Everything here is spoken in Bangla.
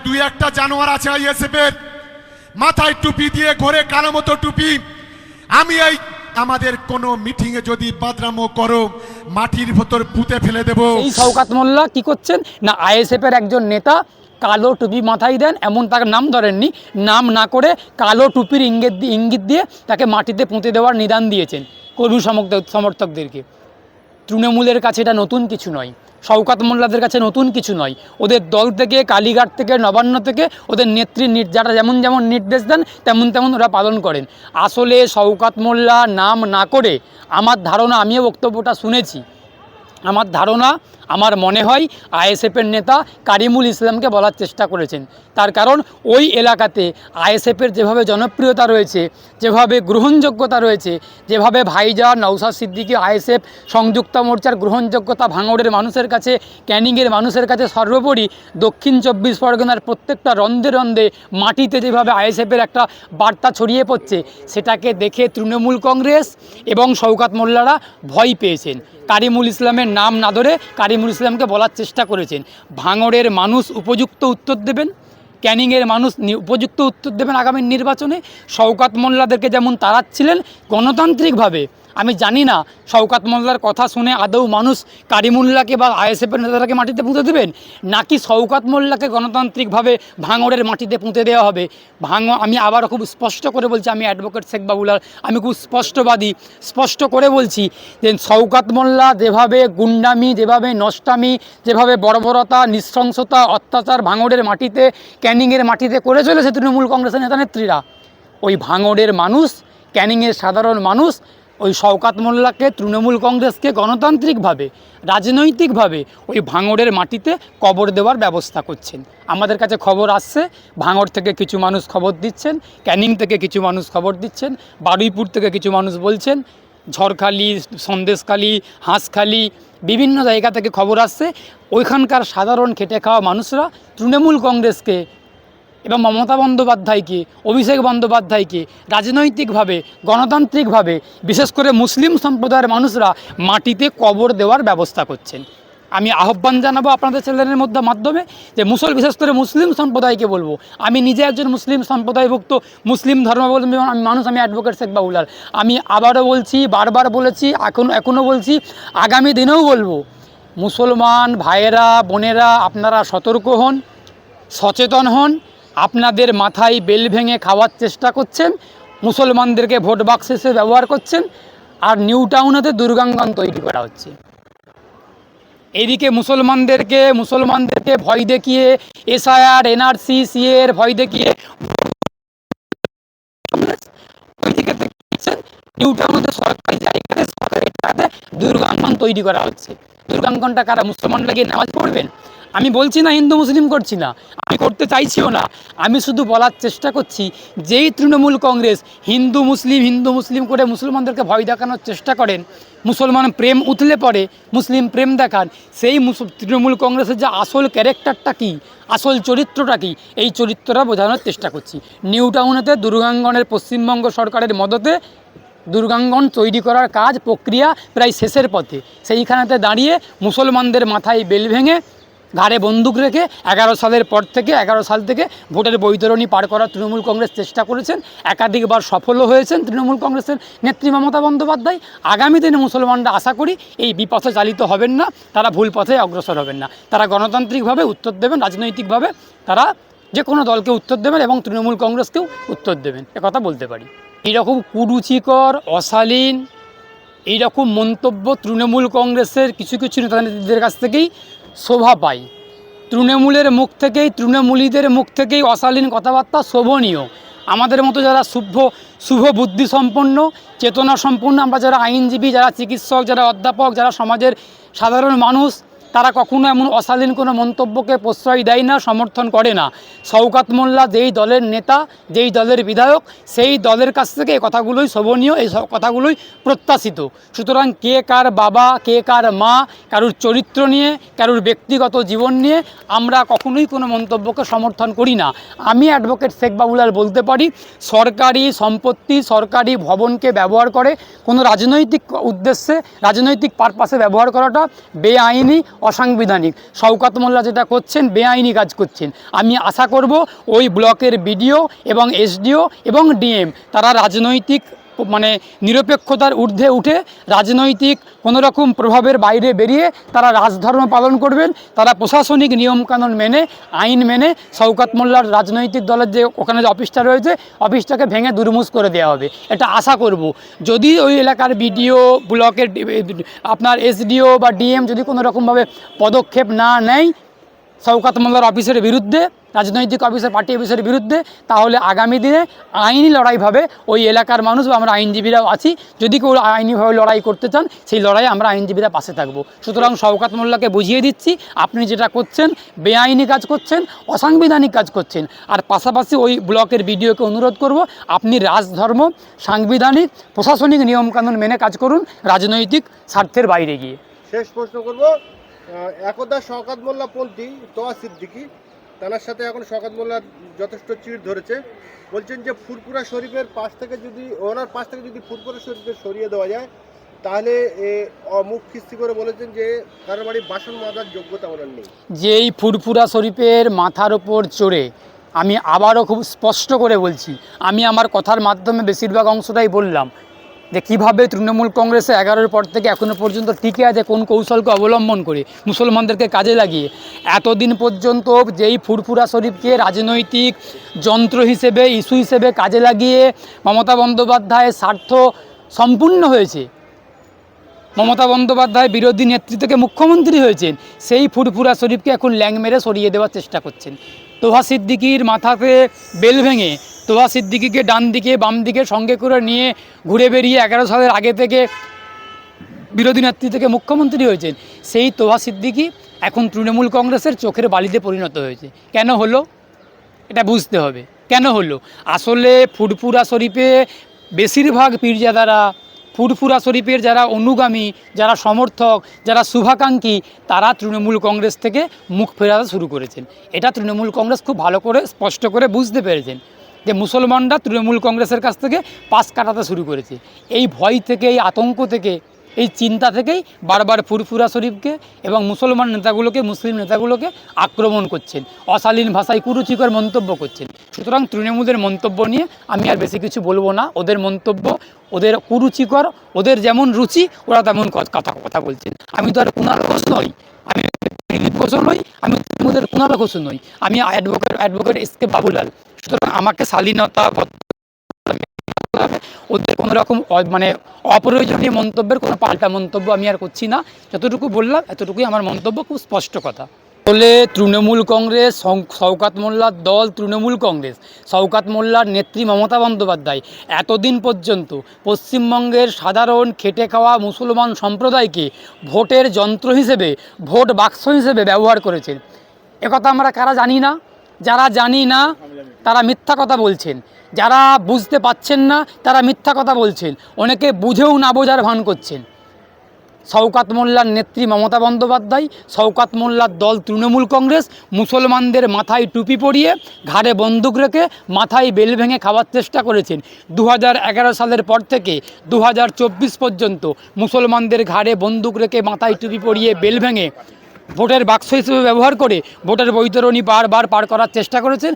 দুই একটা জানোয়ার আছে আইএসএফ এর, মাথায় টুপি দিয়ে ঘোরে, কালো মতো টুপি। আমি এই আমাদের কোনো মিটিং এ যদি বাদরামো করো, মাটির ভেতর পুঁতে ফেলে দেব। এই শওকত মোল্লা কি করছেন না, আইএসএফ এর একজন নেতা কালো টুপি মাথায় দেন, এমন তার নাম ধরেননি, নাম না করে কালো টুপির ইঙ্গিত দিয়ে তাকে মাটিতে পুঁতে দেওয়ার নিদান দিয়েছেন কর্মী সমর্থকদেরকে। তৃণমূলের কাছে এটা নতুন কিছু নয়, শওকত মোল্লাদের কাছে নতুন কিছু নয়। ওদের দল থেকে, কালীঘাট থেকে, নবান্ন থেকে ওদের নেত্রী যারা যেমন যেমন নির্দেশ দেন তেমন তেমন ওরা পালন করেন। আসলে শওকত মোল্লা নাম না করে, আমার ধারণা, আমিও বক্তব্যটা শুনেছি, আমার ধারণা, আমার মনে হয় আইএসএফের নেতা কারিমুল ইসলামকে বলার চেষ্টা করেছেন। তার কারণ ওই এলাকাতে আইএসএফের যেভাবে জনপ্রিয়তা রয়েছে, যেভাবে গ্রহণযোগ্যতা রয়েছে, যেভাবে ভাইজান, নওশাদ সিদ্দিকী, আইএসএফ, সংযুক্ত মোর্চার গ্রহণযোগ্যতা ভাঙড়ের মানুষের কাছে, ক্যানিংয়ের মানুষের কাছে, সর্বোপরি দক্ষিণ 24 পরগনার প্রত্যেকটা রন্ধে রন্ধে মাটিতে যেভাবে আইএসএফের একটা বার্তা ছড়িয়ে পড়ছে, সেটাকে দেখে তৃণমূল কংগ্রেস এবং শওকত মোল্লারা ভয় পেয়েছেন। কারিমুল ইসলামের নাম না ধরে কারিমুল ইসলামকে বলার চেষ্টা করেছেন। ভাঙড়ের মানুষ উপযুক্ত উত্তর দেবেন, ক্যানিংয়ের মানুষ উপযুক্ত উত্তর দেবেন আগামী নির্বাচনে। শওকত মোল্লাদেরকে যেমন তাড়াচ্ছিলেন গণতান্ত্রিকভাবে, আমি জানি না শওকত মোল্লার কথা শুনে আদৌ মানুষ কারিমুল্লাহকে বা আইএসএফের নেতারাকে মাটিতে পুঁতে দেবেন, নাকি শওকত মোল্লাকে গণতান্ত্রিকভাবে ভাঙড়ের মাটিতে পুঁতে দেওয়া হবে। আমি আবারও খুব স্পষ্ট করে বলছি, আমি অ্যাডভোকেট শেখ বাবুলাল, আমি খুব স্পষ্টবাদী, স্পষ্ট করে বলছি যে শওকত মোল্লা যেভাবে গুন্ডামি, যেভাবে নষ্টামি, যেভাবে বর্বরতা, নৃশংসতা, অত্যাচার ভাঙড়ের মাটিতে, ক্যানিংয়ের মাটিতে করে চলেছে তৃণমূল কংগ্রেসের নেতা নেত্রীরা, ওই ভাঙড়ের মানুষ, ক্যানিংয়ের সাধারণ মানুষ ওই শওকত মোল্লাকে, তৃণমূল কংগ্রেসকে গণতান্ত্রিকভাবে, রাজনৈতিকভাবে ওই ভাঙড়ের মাটিতে কবর দেওয়ার ব্যবস্থা করছেন। আমাদের কাছে খবর আসছে, ভাঙড় থেকে কিছু মানুষ খবর দিচ্ছেন, ক্যানিং থেকে কিছু মানুষ খবর দিচ্ছেন, বারুইপুর থেকে কিছু মানুষ বলছেন, ঝড়খালি, সন্দেশখালি, হাঁসখালি, বিভিন্ন জায়গা থেকে খবর আসছে ওইখানকার সাধারণ খেটে খাওয়া মানুষরা তৃণমূল কংগ্রেসকে এবং মমতা বন্দ্যোপাধ্যায়কে, অভিষেক বন্দ্যোপাধ্যায়কে রাজনৈতিকভাবে, গণতান্ত্রিকভাবে, বিশেষ করে মুসলিম সম্প্রদায়ের মানুষরা মাটিতে কবর দেওয়ার ব্যবস্থা করছেন। আমি আহ্বান জানাবো আপনাদের চ্যানেলের মাধ্যমে যে বিশেষ করে মুসলিম সম্প্রদায়কে বলবো, আমি নিজে একজন মুসলিম সম্প্রদায়ভুক্ত, মুসলিম ধর্মাবলম্বী মানুষ, আমি অ্যাডভোকেট শেখ বাবুলাল। আমি আবারও বলছি, বারবার বলেছি, এখনও বলছি, আগামী দিনেও বলবো, মুসলমান ভাইয়েরা, বোনেরা, আপনারা সতর্ক হন, সচেতন হন। আপনাদের মাথায় বেল ভেঙে খাওয়ার চেষ্টা করছেন, মুসলমানদেরকে ভোট বাক্স হিসেবে ব্যবহার করছেন, আর নিউ টাউনেতে দুর্গাঙ্গন তৈরি করা হচ্ছে। এদিকে মুসলমানদেরকে ভয় দেখিয়ে, এসআইআর, এনআরসি, সিএ এর ভয় দেখিয়ে ওইদিকে দেখছেন নিউ টাউনেতে সরকারি জায়গাতে, সরকারি টাকাতে দুর্গাঙ্গন তৈরি করা হচ্ছে। দুর্গাঙ্গনটা কারা? মুসলমানরা গিয়ে নামাজ পড়বেন? আমি বলছি না হিন্দু মুসলিম করছি না, আমি করতে চাইছিও না, আমি শুধু বলার চেষ্টা করছি, যেই তৃণমূল কংগ্রেস হিন্দু মুসলিম করে মুসলমানদেরকে ভয় দেখানোর চেষ্টা করেন, মুসলমান প্রেম উতলে পড়ে, মুসলিম প্রেম দেখান, সেই তৃণমূল কংগ্রেসের যে আসল ক্যারেক্টারটা কী, আসল চরিত্রটা কী, এই চরিত্রটা বোঝানোর চেষ্টা করছি। নিউ টাউনেতে দুর্গাঙ্গনের পশ্চিমবঙ্গ সরকারের মদতে দুর্গাঙ্গন তৈরি করার কাজ, প্রক্রিয়া প্রায় শেষের পথে। সেইখানেতে দাঁড়িয়ে মুসলমানদের মাথায় বেল ভেঙে, ঘাড়ে বন্দুক রেখে 11 সাল থেকে ভোটের বৈতরণী পার করার তৃণমূল কংগ্রেস চেষ্টা করেছেন, একাধিকবার সফলও হয়েছেন তৃণমূল কংগ্রেসের নেত্রী মমতা বন্দ্যোপাধ্যায়। আগামী দিনে মুসলমানরা আশা করি এই বিপথে চালিত হবেন না, তারা ভুল পথে অগ্রসর হবেন না, তারা গণতান্ত্রিকভাবে উত্তর দেবেন, রাজনৈতিকভাবে তারা যে কোনো দলকে উত্তর দেবেন এবং তৃণমূল কংগ্রেসকেও উত্তর দেবেন, একথা বলতে পারি। এইরকম কুরুচিকর, অশালীন এইরকম মন্তব্য তৃণমূল কংগ্রেসের কিছু নেতাদের কাছ থেকেই শোভা পাই। তৃণমূলের মুখ থেকেই, তৃণমূলীদের মুখ থেকেই অশালীন কথাবার্তা শোভনীয়। আমাদের মতো যারা শুভ বুদ্ধি সম্পন্ন, চেতনা সম্পন্ন, আমরা যারা আইনজীবী, যারা চিকিৎসক, যারা অধ্যাপক, যারা সমাজের সাধারণ মানুষ, তারা কখনো এমন অশালীন কোনো মন্তব্যকে প্রশ্রয় দেয় না, সমর্থন করে না। শওকত মোল্লা যেই দলের নেতা, যেই দলের বিধায়ক, সেই দলের কাছ থেকে এই কথাগুলোই শোভনীয়, এই কথাগুলোই প্রত্যাশিত। সুতরাং কে কার বাবা, কে কার মা, কারুর চরিত্র নিয়ে, কারুর ব্যক্তিগত জীবন নিয়ে আমরা কখনোই কোনো মন্তব্যকে সমর্থন করি না। আমি অ্যাডভোকেট শেখ বাবুলাল বলতে পারি, সরকারি সম্পত্তি, সরকারি ভবনকে ব্যবহার করে কোনো রাজনৈতিক উদ্দেশ্যে, রাজনৈতিক পারপাসে ব্যবহার করাটা বেআইনি, অসাংবিধানিক। শওকত মোল্লা যেটা করছেন বেআইনি কাজ করছেন। আমি আশা করব ওই ব্লকের বিডিও এবং এসডিও এবং ডিএম তারা রাজনৈতিক মানে নিরপেক্ষতার ঊর্ধ্বে উঠে রাজনৈতিক কোনো রকম প্রভাবের বাইরে বেরিয়ে তারা রাজধর্ম পালন করবেন। তারা প্রশাসনিক নিয়মকানুন মেনে আইন মেনে শওকত মোল্লার রাজনৈতিক দলের যে ওখানে যে অফিসটা রয়েছে অফিসটাকে ভেঙে দুর্মুষ করে দেওয়া হবে, এটা আশা করব। যদি ওই এলাকার বিডিও ব্লকের আপনার এসডিও বা ডিএম যদি কোনো রকমভাবে পদক্ষেপ না নেয় শওকত মোল্লার অফিসের বিরুদ্ধে, রাজনৈতিক অফিসের পার্টি অফিসের বিরুদ্ধে, তাহলে আগামী দিনে আইনি লড়াইভাবে ওই এলাকার মানুষ বা আমরা আইনজীবীরাও আছি, যদি কেউ আইনিভাবে লড়াই করতে চান সেই লড়াইয়ে আমরা আইনজীবীরা পাশে থাকবো। সুতরাং শওকত মোল্লাকে বুঝিয়ে দিচ্ছি আপনি যেটা করছেন বেআইনি কাজ করছেন, অসাংবিধানিক কাজ করছেন। আর পাশাপাশি ওই ব্লকের বিডিওকে অনুরোধ করব আপনি রাজধর্ম, সাংবিধানিক, প্রশাসনিক নিয়মকানুন মেনে কাজ করুন, রাজনৈতিক স্বার্থের বাইরে গিয়ে। শেষ প্রশ্ন করব, একদা শওকত মোল্লা পন্থী তোয়া সিদ্দিকী তার সাথে এখন শওকত মোল্লার যথেষ্ট চিড় ধরেছে, বলছেন যে ফুরপুরা শরীফের পাশ থেকে যদি ওনার পাশ থেকে যদি ফুরপুরা শরীফকে সরিয়ে দেওয়া যায় তাহলে মুখ খিস্তি করে বলেছেন যে কারোর বাড়ি বাসন মাজার যোগ্যতা ওনার নেই। যেই ফুরফুরা শরীফের মাথার ওপর চড়ে, আমি আবারও খুব স্পষ্ট করে বলছি, আমি আমার কথার মাধ্যমে বেশিরভাগ অংশটাই বললাম যে কীভাবে তৃণমূল কংগ্রেসে 11-এর পর থেকে এখনও পর্যন্ত টিকে আছে, কোন কৌশলকে অবলম্বন করে মুসলমানদেরকে কাজে লাগিয়ে। এতদিন পর্যন্ত যেই ফুরফুরা শরীফকে রাজনৈতিক যন্ত্র হিসেবে, ইস্যু হিসেবে কাজে লাগিয়ে মমতা বন্দ্যোপাধ্যায়ের স্বার্থ সম্পূর্ণ হয়েছে, মমতা বন্দ্যোপাধ্যায় বিরোধী নেত্রী থেকে মুখ্যমন্ত্রী হয়েছেন, সেই ফুরফুরা শরীফকে এখন ল্যাং মেরে সরিয়ে দেওয়ার চেষ্টা করছেন। তোহা সিদ্দিকির মাথাতে বেল ভেঙে তোহা সিদ্দিকিকে ডান দিকে বাম দিকে সঙ্গে করে নিয়ে ঘুরে বেরিয়ে 11 সালের আগে থেকে বিরোধী নেত্রী থেকে মুখ্যমন্ত্রী হয়েছেন, সেই তোহা সিদ্দিকি এখন তৃণমূল কংগ্রেসের চোখের বালিতে পরিণত হয়েছে। কেন হলো এটা বুঝতে হবে, কেন হলো? আসলে ফুরফুরা শরীফে বেশিরভাগ পীরজাদারা, ফুরফুরা শরীফের যারা অনুগামী, যারা সমর্থক, যারা শুভাকাঙ্ক্ষী, তারা তৃণমূল কংগ্রেস থেকে মুখ ফেরাতে শুরু করেছেন। এটা তৃণমূল কংগ্রেস খুব ভালো করে স্পষ্ট করে বুঝতে পেরেছেন যে মুসলমানরা তৃণমূল কংগ্রেসের কাছ থেকে পাশ কাটাতে শুরু করেছে। এই ভয় থেকে, এই আতঙ্ক থেকে, এই চিন্তা থেকেই বারবার ফুরফুরা শরীফকে এবং মুসলমান নেতাগুলোকে, মুসলিম নেতাগুলোকে আক্রমণ করছেন, অশালীন ভাষায় কুরুচিকর মন্তব্য করছেন। সুতরাং তৃণমূলের মন্তব্য নিয়ে আমি আর বেশি কিছু বলবো না। ওদের মন্তব্য, ওদের কুরুচিকর, ওদের যেমন রুচি ওরা তেমন কথা বলছেন। আমি তো আর কুণাল ঘোষ নই, আমি দিলীপ ঘোষ নই, আমি তৃণমূলের কুণাল ঘোষ নই, আমি অ্যাডভোকেট এসকে বাবুলাল। সুতরাং আমাকে শালীনতা, ওদের কোনো রকম মানে অপ্রয়োজনীয় মন্তব্যের কোনো পাল্টা মন্তব্য আমি আর করছি না। যতটুকু বললাম এতটুকুই আমার মন্তব্য, খুব স্পষ্ট কথা। বলে তৃণমূল কংগ্রেস, শওকত মোল্লার দল তৃণমূল কংগ্রেস, শওকত মোল্লার নেত্রী মমতা বন্দ্যোপাধ্যায় এতদিন পর্যন্ত পশ্চিমবঙ্গের সাধারণ খেটে খাওয়া মুসলমান সম্প্রদায়কে ভোটের যন্ত্র হিসেবে, ভোট বাক্স হিসেবে ব্যবহার করেছেন। একথা আমরা কারা জানি না? যারা জানি না তারা মিথ্যা কথা বলছেন, যারা বুঝতে পাচ্ছেন না তারা মিথ্যা কথা বলছেন, অনেকে বুঝেও না বোঝার ভান করছেন। শওকত মোল্লার নেত্রী মমতা বন্দ্যোপাধ্যায়, শওকত মোল্লার দল তৃণমূল কংগ্রেস মুসলমানদের মাথায় টুপি পরিয়ে, ঘাড়ে বন্দুক রেখে, মাথায় বেল ভেঙে খাওয়ার চেষ্টা করেছেন। 2011 সালের পর থেকে 2024 পর্যন্ত মুসলমানদের ঘাড়ে বন্দুক রেখে, মাথায় টুপি পরিয়ে, বেল ভেঙে ভোটের বাক্স হিসেবে ব্যবহার করে ভোটের বৈতরণী বারবার পার করার চেষ্টা করেছেন।